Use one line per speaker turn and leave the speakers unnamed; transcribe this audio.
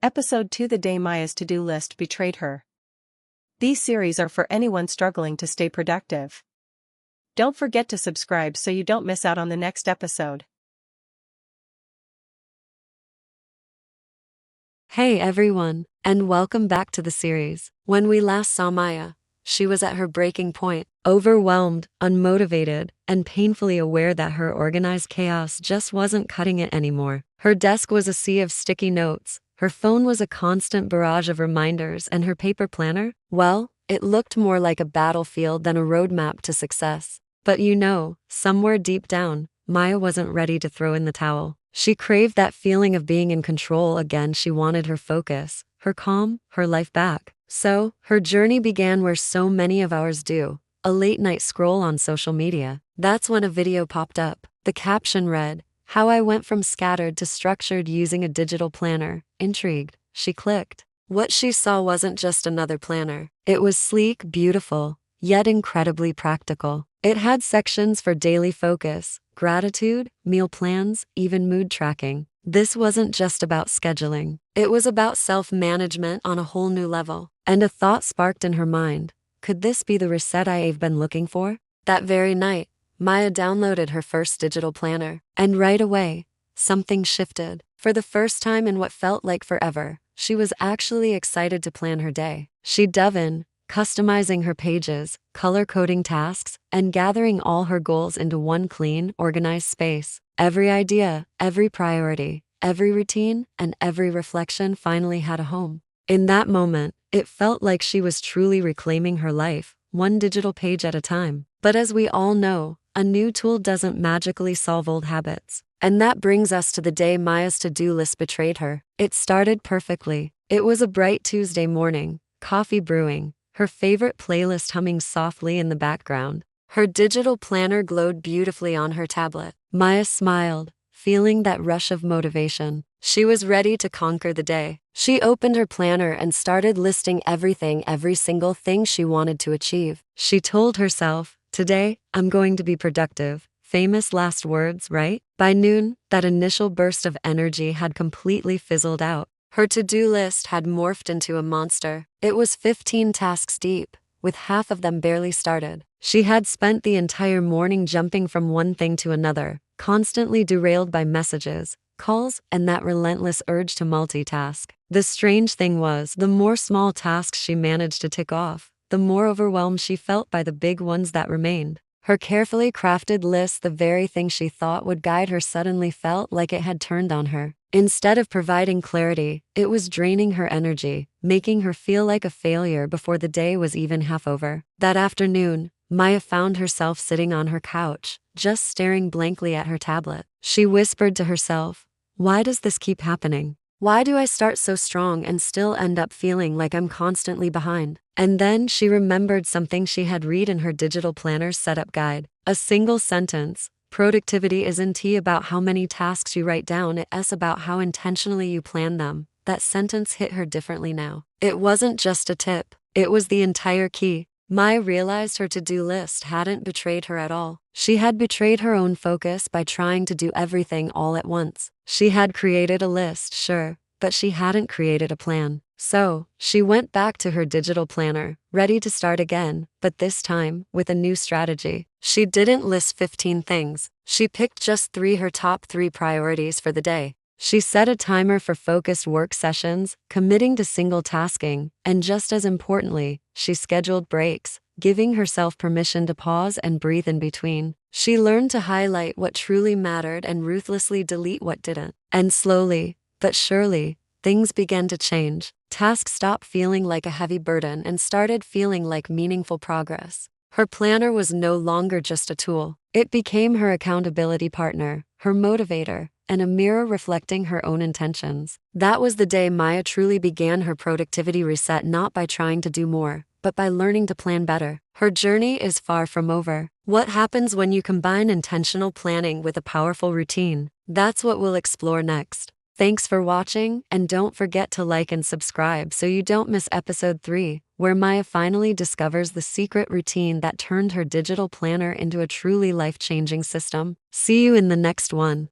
Episode 2: The Day Maya's To-Do List Betrayed Her. These series are for anyone struggling to stay productive. Don't forget to subscribe so you don't miss out on the next episode.
Hey everyone, and welcome back to the series. When we last saw Maya, she was at her breaking point, overwhelmed, unmotivated, and painfully aware that her organized chaos just wasn't cutting it anymore. Her desk was a sea of sticky notes, her phone was a constant barrage of reminders, and her paper planner, well, it looked more like a battlefield than a roadmap to success. But somewhere deep down, Maya wasn't ready to throw in the towel. She craved that feeling of being in control again. She wanted her focus, her calm, her life back. So, her journey began where so many of ours do, a late-night scroll on social media. That's when a video popped up. The caption read, "How I went from scattered to structured using a digital planner." Intrigued, she clicked. What she saw wasn't just another planner. It was sleek, beautiful, yet incredibly practical. It had sections for daily focus, gratitude, meal plans, even mood tracking. This wasn't just about scheduling. It was about self-management on a whole new level. And a thought sparked in her mind. Could this be the reset I've been looking for? That very night, Maya downloaded her first digital planner. And right away, something shifted. For the first time in what felt like forever, she was actually excited to plan her day. She dove in, customizing her pages, color-coding tasks, and gathering all her goals into one clean, organized space. Every idea, every priority, every routine, and every reflection finally had a home. In that moment, it felt like she was truly reclaiming her life, one digital page at a time. But as we all know, a new tool doesn't magically solve old habits. And that brings us to the day Maya's to-do list betrayed her. It started perfectly. It was a bright Tuesday morning, coffee brewing, her favorite playlist humming softly in the background. Her digital planner glowed beautifully on her tablet. Maya smiled, feeling that rush of motivation. She was ready to conquer the day. She opened her planner and started listing every single thing she wanted to achieve. She told herself, "Today, I'm going to be productive." Famous last words, right? By noon, that initial burst of energy had completely fizzled out. Her to-do list had morphed into a monster. It was 15 tasks deep, with half of them barely started. She had spent the entire morning jumping from one thing to another, constantly derailed by messages, calls, and that relentless urge to multitask. The strange thing was, the more small tasks she managed to tick off, the more overwhelmed she felt by the big ones that remained. Her carefully crafted list, the very thing she thought would guide her, suddenly felt like it had turned on her. Instead of providing clarity, it was draining her energy, making her feel like a failure before the day was even half over. That afternoon, Maya found herself sitting on her couch, just staring blankly at her tablet. She whispered to herself, "Why does this keep happening? Why do I start so strong and still end up feeling like I'm constantly behind?" And then she remembered something she had read in her digital planner's setup guide. A single sentence: "Productivity isn't about how many tasks you write down, it's about how intentionally you plan them." That sentence hit her differently now. It wasn't just a tip, it was the entire key. Maya realized her to-do list hadn't betrayed her at all. She had betrayed her own focus by trying to do everything all at once. She had created a list, sure, but she hadn't created a plan. So, she went back to her digital planner, ready to start again, but this time, with a new strategy. She didn't list 15 things. She picked just 3, her top 3 priorities for the day. She set a timer for focused work sessions, committing to single tasking, and just as importantly, she scheduled breaks, giving herself permission to pause and breathe in between. She learned to highlight what truly mattered and ruthlessly delete what didn't. And slowly, but surely, things began to change. Tasks stopped feeling like a heavy burden and started feeling like meaningful progress. Her planner was no longer just a tool. It became her accountability partner, her motivator, and a mirror reflecting her own intentions. That was the day Maya truly began her productivity reset, not by trying to do more, but by learning to plan better. Her journey is far from over. What happens when you combine intentional planning with a powerful routine? That's what we'll explore next. Thanks for watching, and don't forget to like and subscribe so you don't miss episode 3, where Maya finally discovers the secret routine that turned her digital planner into a truly life-changing system. See you in the next one.